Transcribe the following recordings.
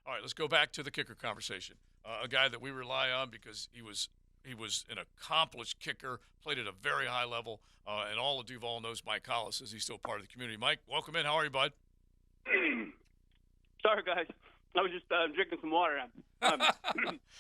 All right, let's go back to the kicker conversation. A guy that we rely on because he was an accomplished kicker, played at a very high level, and all of Duval knows Mike Hollis as he's still part of the community. Mike, welcome in. How are you, bud? Sorry, guys. I was just drinking some water.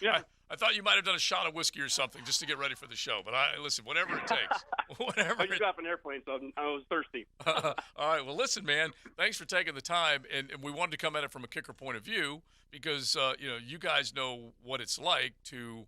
Yeah. I thought you might have done a shot of whiskey or something just to get ready for the show. But listen, whatever it takes. I just got off an airplane, so I was thirsty. All right. Well, listen, man. Thanks for taking the time, and we wanted to come at it from a kicker point of view because you guys know what it's like to.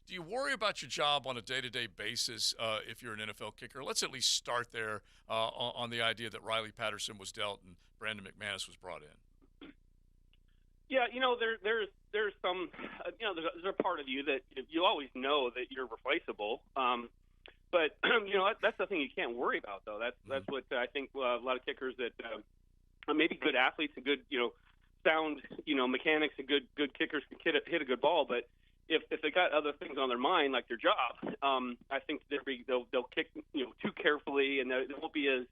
Do you worry about your job on a day-to-day basis if you're an NFL kicker? Let's at least start there on the idea that Riley Patterson was dealt and Brandon McManus was brought in. Yeah, there's some, there's a part of you that you always know that you're replaceable. But that's the thing you can't worry about, though. That's what I think a lot of kickers that maybe good athletes and good, sound, mechanics and good kickers can hit a good ball. But if they got other things on their mind, like their job, I think they'll kick too carefully, and they won't be as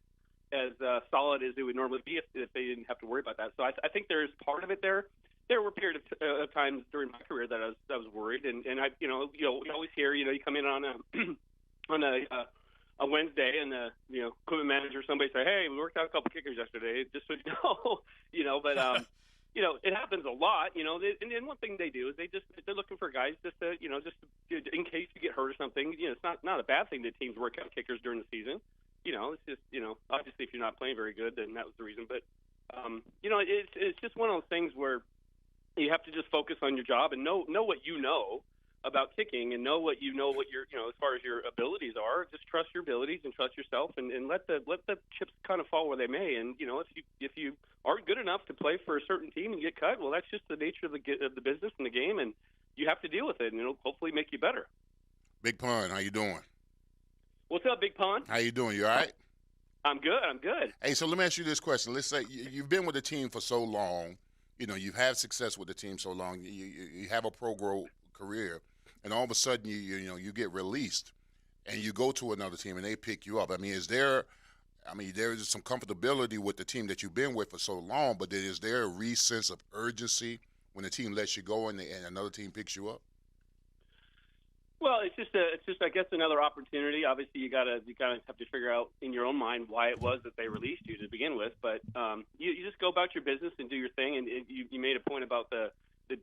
solid as it would normally be if they didn't have to worry about that. So I think there's part of it there. There were periods of times during my career that I was worried, and I you always hear you come in on a Wednesday and the equipment manager somebody say, hey, we worked out a couple kickers yesterday, just so you know, but it happens a lot, and then one thing they do is they're looking for guys just in case you get hurt or something. It's not a bad thing that teams work out kickers during the season. It's just obviously if you're not playing very good, then that was the reason. But it's just one of those things where you have to just focus on your job and know what you know about kicking and know what your as far as your abilities are. Just trust your abilities and trust yourself and let the chips kind of fall where they may. And if you aren't good enough to play for a certain team and get cut, well, that's just the nature of the business and the game, and you have to deal with it, and it'll hopefully make you better. Big Pun, how you doing? What's up, Big Pun? How you doing? You all right? I'm good. Hey, so let me ask you this question. Let's say you've been with the team for so long. You've had success with the team so long. You have a pro career, and all of a sudden you get released, and you go to another team, and they pick you up. I mean, there is some comfortability with the team that you've been with for so long, but is there a sense of urgency when the team lets you go and another team picks you up? Well, it's just I guess another opportunity. Obviously, you gotta have to figure out in your own mind why it was that they released you to begin with. But you just go about your business and do your thing. And you made a point about the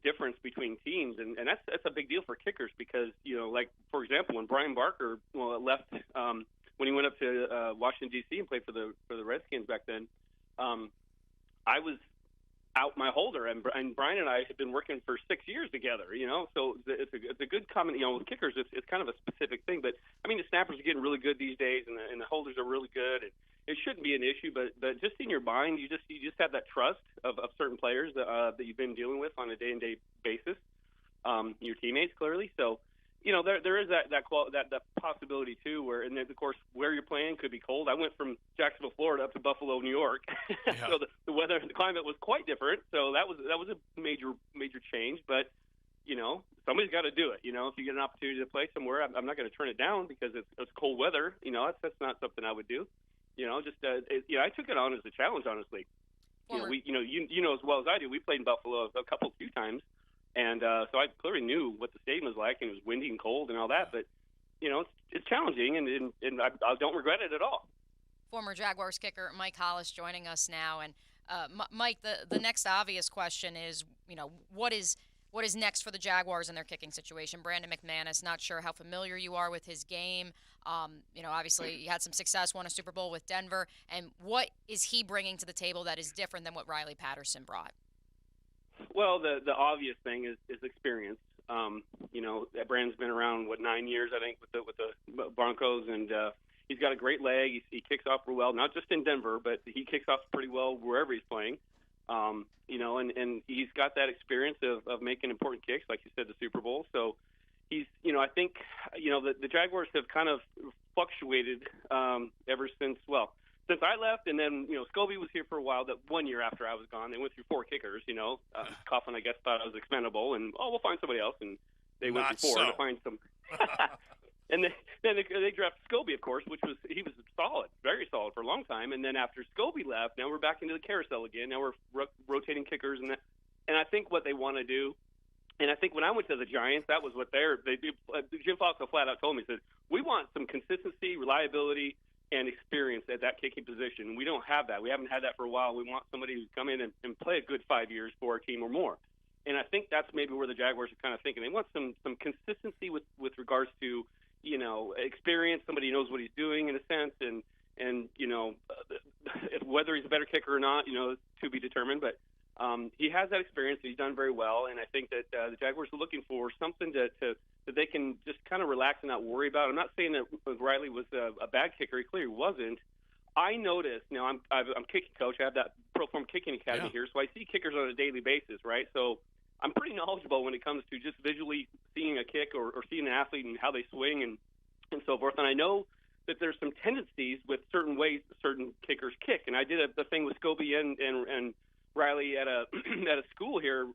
difference between teams, and that's a big deal for kickers because like for example, when Brian Barker left when he went up to Washington D.C. and played for the Redskins back then, I was out my holder, and Brian and I had been working for 6 years together, so it's a good comment, with kickers, it's kind of a specific thing, but I mean, the snappers are getting really good these days, and the holders are really good, and it shouldn't be an issue, but just in your mind, you just have that trust of certain players that you've been dealing with on a day-to-day basis, your teammates, clearly, so, there is that possibility too, where, and then of course where you're playing could be cold. I went from Jacksonville, Florida, up to Buffalo, New York, Yeah. so the weather, the climate was quite different. So that was a major change. But somebody's got to do it. If you get an opportunity to play somewhere, I'm not going to turn it down because it's cold weather. That's not something I would do. I took it on as a challenge, honestly. You know as well as I do. We played in Buffalo a few times. And so I clearly knew what the stadium was like, and it was windy and cold and all that. But, it's challenging, and I don't regret it at all. Former Jaguars kicker Mike Hollis joining us now. And, Mike, the next obvious question is, what is next for the Jaguars in their kicking situation? Brandon McManus, not sure how familiar you are with his game. Obviously you had some success, won a Super Bowl with Denver. And what is he bringing to the table that is different than what Riley Patterson brought? Well, the obvious thing is experience. Brandon's been around 9 years, I think, with the Broncos, and he's got a great leg. He kicks off real well, not just in Denver, but he kicks off pretty well wherever he's playing. And he's got that experience of making important kicks, like you said, the Super Bowl. So he's, I think, the Jaguars have kind of fluctuated ever since I left, and then, Scobie was here for a while. That 1 year after I was gone, they went through 4 kickers, Coughlin, I guess, thought I was expendable, and, we'll find somebody else, and they went through 4 to find some. And then they drafted Scobie, of course, he was solid, very solid for a long time, and then after Scobie left, now we're back into the carousel again. Now we're rotating kickers, and And I think what they want to do, and I think when I went to the Giants, that was what they do. Jim Falco flat out told me, he said, we want some consistency, reliability, and experience at that kicking position. We don't have that. We haven't had that for a while. We want somebody who's come in and play a good 5 years for our team or more. And I think that's maybe where the Jaguars are kind of thinking. They want some consistency with regards to, experience, somebody who knows what he's doing in a sense, and whether he's a better kicker or not, to be determined. But he has that experience. He's done very well, and I think that the Jaguars are looking for something that they can just kind of relax and not worry about. I'm not saying that Riley was a bad kicker. He clearly wasn't. I noticed. Now I'm kicking coach. I have that Pro Form Kicking Academy here, so I see kickers on a daily basis, right? So I'm pretty knowledgeable when it comes to just visually seeing a kick or seeing an athlete and how they swing and so forth. And I know that there's some tendencies with certain ways certain kickers kick. And I did the thing with Scobie and Riley at a at a school here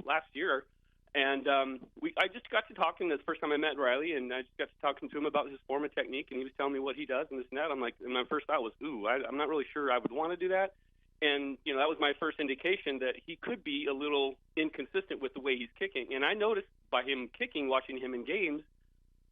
last year, and I just got to talking. That's the first time I met Riley, and I just got to talking to him about his form and technique, and he was telling me what he does and this and that. I'm like, and my first thought was, I'm not really sure I would want to do that. And that was my first indication that he could be a little inconsistent with the way he's kicking. And I noticed by him kicking, watching him in games,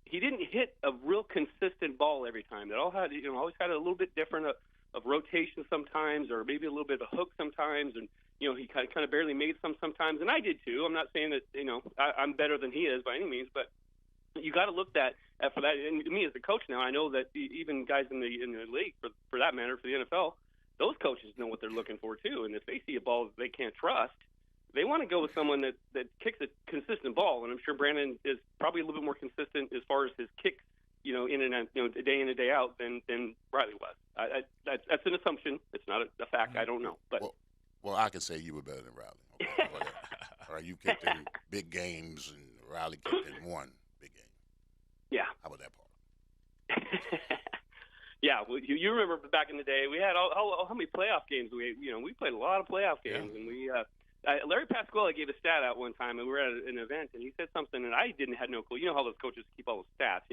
he didn't hit a real consistent ball every time. It all had, always had a little bit different of rotation sometimes, or maybe a little bit of a hook sometimes, and he kind of barely made sometimes, and I did too. I'm not saying that I'm better than he is by any means, but you got to look at for that. And me as a coach now, I know that even guys in the league, for that matter, for the NFL, those coaches know what they're looking for too. And if they see a ball that they can't trust, they want to go with someone that kicks a consistent ball. And I'm sure Brandon is probably a little bit more consistent as far as his kicks, in and out, day in and day out than Riley was. That's an assumption. It's not a fact. I don't know. But well, I can say you were better than Riley. Okay, all right, you kicked in big games, and Riley kicked in one big game. Yeah. How about that part? Yeah, well, you remember back in the day, we had how many playoff games we played a lot of playoff games, and we Larry Pasquale gave a stat out one time, and we were at an event, and he said something, and I had no clue. You know how those coaches keep all the stats,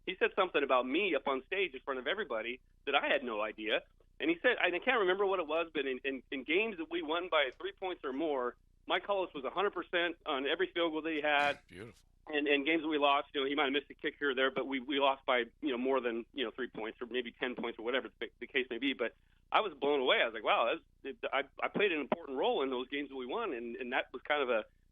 he said something about me up on stage in front of everybody that I had no idea. And he said, I can't remember what it was, but in games that we won by 3 points or more, Mike Hollis was 100% on every field goal that he had. Beautiful. And games that we lost, he might have missed a kick here or there, but we lost by more than 3 points or maybe 10 points or whatever the case may be. But I was blown away. I was like, wow, I played an important role in those games that we won, and that was kind of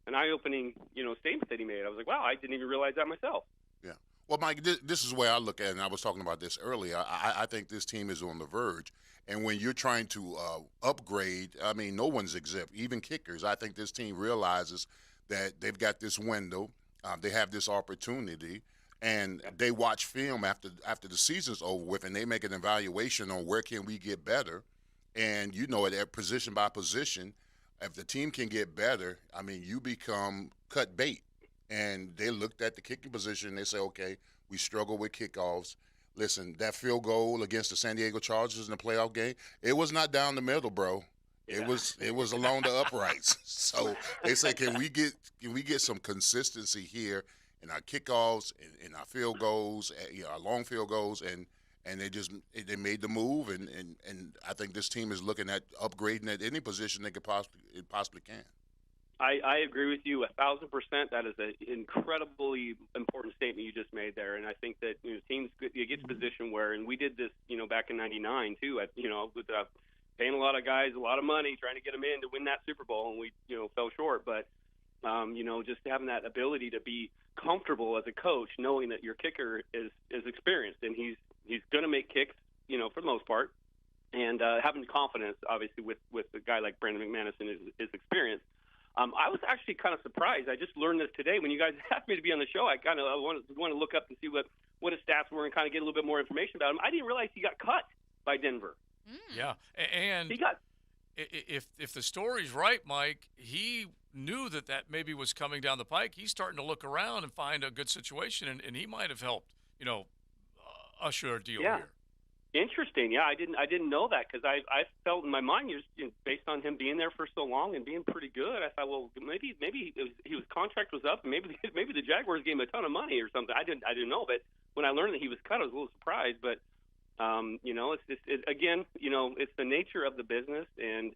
an eye-opening statement that he made. I was like, wow, I didn't even realize that myself. Yeah. Well, Mike, this is the way I look at it, and I was talking about this earlier. I think this team is on the verge. And when you're trying to upgrade, I mean, no one's exempt, even kickers. I think this team realizes that they've got this window. They have this opportunity, and they watch film after the season's over with, and they make an evaluation on where can we get better. And at position by position, if the team can get better, I mean, you become cut bait. And they looked at the kicking position, and they say, okay, we struggle with kickoffs. Listen, that field goal against the San Diego Chargers in the playoff game, it was not down the middle, bro. Yeah. It was along the uprights. So they say, can we get some consistency here in our kickoffs, in our field goals, our long field goals, and they made the move, and I think this team is looking at upgrading at any position they possibly can. I agree with you 1,000%. That is an incredibly important statement you just made there, and I think that teams get to a position where, and we did this back in '99 too, with paying a lot of guys a lot of money trying to get them in to win that Super Bowl, and we fell short. But just having that ability to be comfortable as a coach, knowing that your kicker is experienced and he's going to make kicks, for the most part, and having confidence, obviously, with a guy like Brandon McManus and his experience. I was actually kind of surprised. I just learned this today when you guys asked me to be on the show. I wanted to look up and see what his stats were and kind of get a little bit more information about him. I didn't realize he got cut by Denver. Yeah, and he got. If the story's right, Mike, he knew that maybe was coming down the pike. He's starting to look around and find a good situation, and he might have helped, usher a deal here. Interesting. Yeah, I didn't know that because I felt in my mind, based on him being there for so long and being pretty good, I thought, well, maybe his contract was up, and maybe the Jaguars gave him a ton of money or something. I didn't know, but when I learned that he was cut, I was a little surprised. But again, it's the nature of the business, and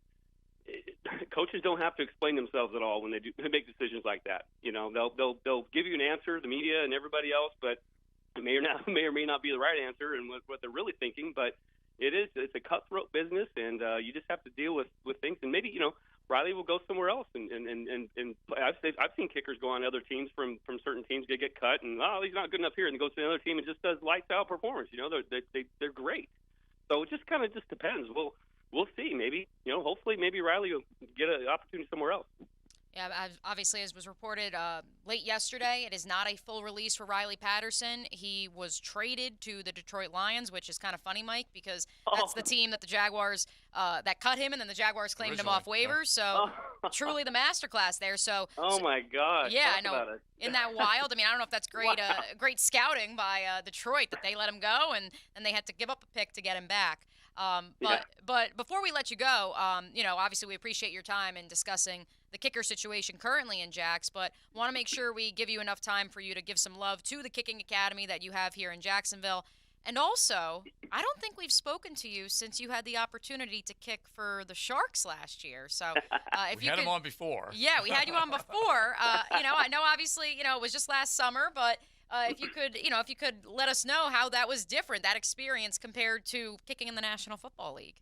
coaches don't have to explain themselves at all when they make decisions like that. You know, they'll give you an answer, the media and everybody else, but it may or may not be the right answer and what they're really thinking. But it's a cutthroat business, and you just have to deal with things. And maybe, you know, Riley will go somewhere else, and I've seen kickers go on other teams from certain teams get cut, and he's not good enough here, and goes to another team and just does lights out performance. You know, they're great. So it just kind of depends. We'll see. Maybe, you know, hopefully maybe Riley will get an opportunity somewhere else. Yeah, obviously, as was reported late yesterday, it is not a full release for Riley Patterson. He was traded to the Detroit Lions, which is kind of funny, Mike, because that's the team that the Jaguars that cut him, and then the Jaguars claimed him off waivers. So truly the masterclass there. So my gosh. Yeah, I know. Isn't that wild? I mean, I don't know if that's great great scouting by Detroit that they let him go, and they had to give up a pick to get him back. But before we let you go, you know, obviously we appreciate your time in discussing the kicker situation currently in Jax, but want to make sure we give you enough time for you to give some love to the kicking academy that you have here in Jacksonville. And also, I don't think we've spoken to you since you had the opportunity to kick for the Sharks last year. So if we you had him on before. Yeah, we had you on before. You know, I know obviously, you know, it was just last summer, but if you could let us know how that was different, that experience compared to kicking in the National Football League.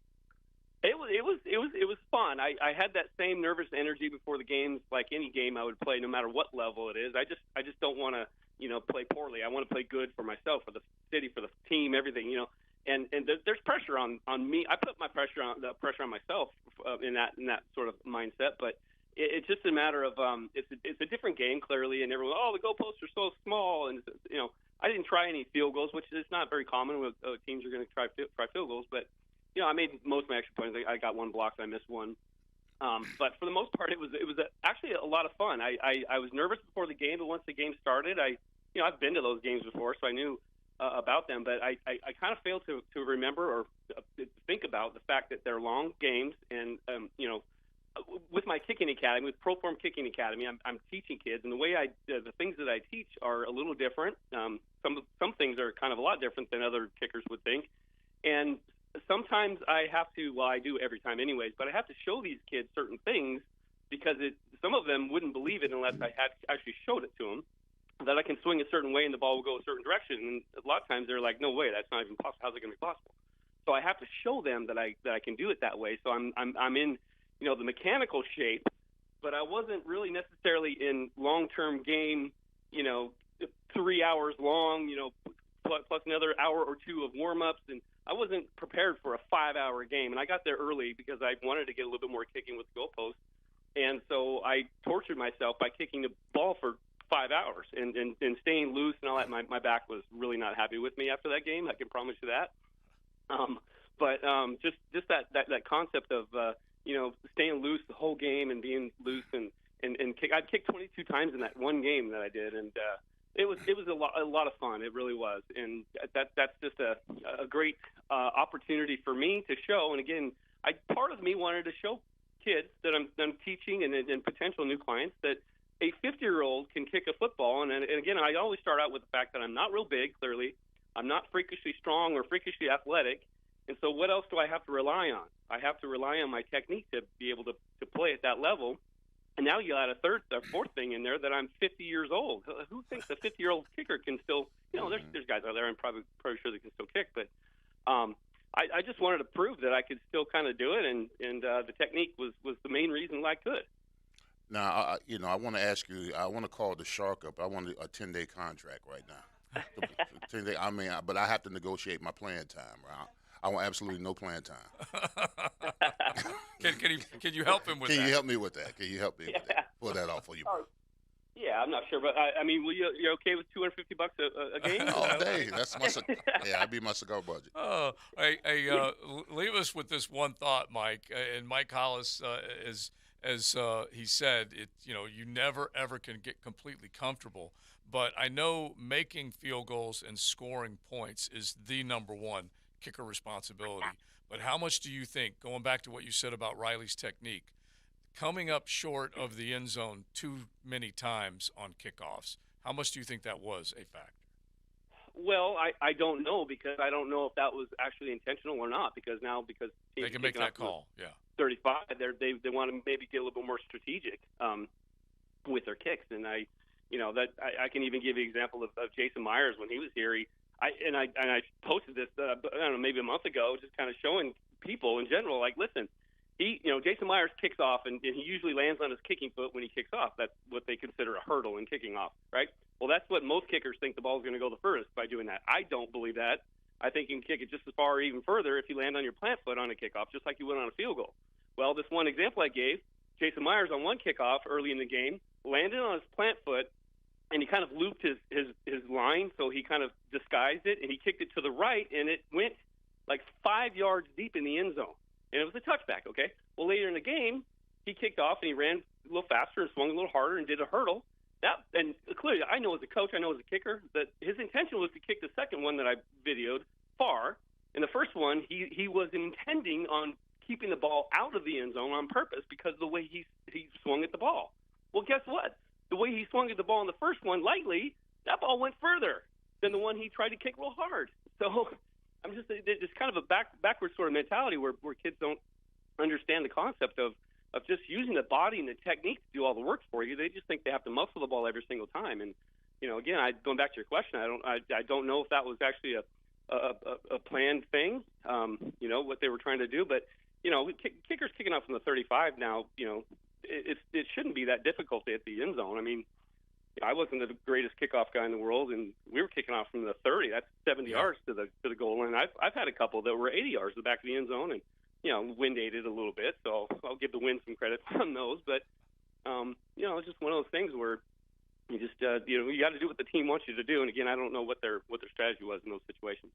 It was fun. I had that same nervous energy before the games, like any game I would play, no matter what level it is. I just don't want to, you know, play poorly. I want to play good for myself, for the city, for the team, everything, you know. And there's pressure on me. I put the pressure on myself in that sort of mindset, but it's just a matter of it's a different game clearly, and everyone, the goalposts are so small, and you know, I didn't try any field goals, which is not very common with teams are going to try field goals, but you know, I made most of my extra points. I got one block, so I missed one. But for the most part, it was actually a lot of fun. I was nervous before the game, but once the game started, I've been to those games before, so I knew about them. But I kind of failed to remember or think about the fact that they're long games, and you know, with my kicking academy, with Proform Kicking Academy, I'm teaching kids, and the way the things that I teach are a little different. Some things are kind of a lot different than other kickers would think, and sometimes I have to, well, I do every time anyways, but I have to show these kids certain things because some of them wouldn't believe it unless I had actually showed it to them, that I can swing a certain way and the ball will go a certain direction. And a lot of times they're like, no way, that's not even possible. How's it going to be possible? So I have to show them that I can do it that way. So I'm in, you know, the mechanical shape, but I wasn't really necessarily in long-term game, you know, 3 hours long, you know, plus another hour or two of warm-ups, and I wasn't prepared for a 5-hour game, and I got there early because I wanted to get a little bit more kicking with the goalpost, and so I tortured myself by kicking the ball for 5 hours and staying loose and all that. My back was really not happy with me after that game, I can promise you that. But just that concept of you know, staying loose the whole game and being loose and kick. I'd kicked 22 times in that one game that I did, and it was a lot of fun. It really was, and that's just a great opportunity for me to show. And again, part of me wanted to show kids that I'm teaching and potential new clients that a 50-year-old can kick a football. And again, I always start out with the fact that I'm not real big. Clearly, I'm not freakishly strong or freakishly athletic. And so, what else do I have to rely on? I have to rely on my technique to be able to play at that level. And now you add a third or fourth thing in there that I'm 50 years old. Who thinks a 50-year-old kicker can still, you know, there's guys out there I'm probably sure they can still kick. But I just wanted to prove that I could still kind of do it, and the technique was the main reason I could. Now, you know, I want to ask you, I want to call the Shark up. I want a 10-day contract right now. 10-day, I mean, but I have to negotiate my playing time, right? I want absolutely no playing time. Can you help him with that? Can you help me with that? Can you help me with that? Pull that off for you. Yeah, I'm not sure, but I mean, you're okay with $250 a game? All day. That's my that'd be my cigar budget. Oh, leave us with this one thought, Mike. And Mike Hollis, as he said, you never ever can get completely comfortable. But I know making field goals and scoring points is the number one kicker responsibility. But how much do you think, going back to what you said about Riley's technique, coming up short of the end zone too many times on kickoffs, how much do you think that was a factor? Well, I don't know, because I don't know if that was actually intentional or not, because they can make that call. Yeah. 35, they want to maybe get a little bit more strategic with their kicks. And I can even give you an example of Jason Myers when he was here. I posted this I don't know, maybe a month ago, just kind of showing people in general, like, listen, Jason Myers kicks off and he usually lands on his kicking foot when he kicks off. That's what they consider a hurdle in kicking off, right? Well, that's what most kickers think the ball is going to go the furthest by doing that. I don't believe that. I think you can kick it just as far or even further if you land on your plant foot on a kickoff, just like you would on a field goal. Well, this one example I gave, Jason Myers on one kickoff early in the game landed on his plant foot, and he kind of looped his line, so he kind of disguised it, and he kicked it to the right, and it went like 5 yards deep in the end zone. And it was a touchback, okay? Well, later in the game, he kicked off, and he ran a little faster and swung a little harder and did a hurdle. And clearly, I know as a coach, I know as a kicker, that his intention was to kick the second one that I videoed far. In the first one, he was intending on keeping the ball out of the end zone on purpose because of the way he swung at the ball. Well, guess what? The way he swung at the ball in the first one lightly, that ball went further than the one he tried to kick real hard. So I'm just kind of a backward sort of mentality where kids don't understand the concept of just using the body and the technique to do all the work for you. They just think they have to muscle the ball every single time. And again, going back to your question, I don't know if that was actually a planned thing. What they were trying to do, but kickers kicking off from the 35 now. It shouldn't be that difficult to hit the end zone. I mean, I wasn't the greatest kickoff guy in the world, and we were kicking off from the 30. That's 70 yards to the goal line. I've had a couple that were 80 yards to the back of the end zone, and wind aided a little bit, so I'll give the wind some credit on those. But it's just one of those things where you just you got to do what the team wants you to do. And again, I don't know what their strategy was in those situations.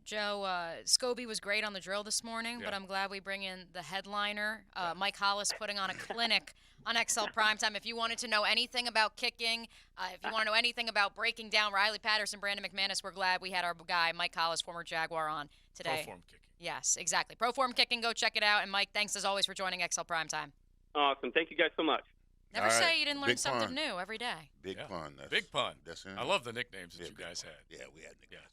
Joe, Scobie was great on the drill this morning, but I'm glad we bring in the headliner, Mike Hollis, putting on a clinic on XL Primetime. If you wanted to know anything about kicking, if you want to know anything about breaking down Riley Patterson, Brandon McManus, we're glad we had our guy, Mike Hollis, former Jaguar, on today. Pro form kicking. Yes, exactly. Pro form kicking, go check it out. And Mike, thanks as always for joining XL Primetime. Awesome. Thank you guys so much. Never All say right. you didn't learn Big something pun. new every day. Big pun. Big pun. That's him. I love the nicknames that Yeah, you big guys pun. had. Yeah, we had nicknames.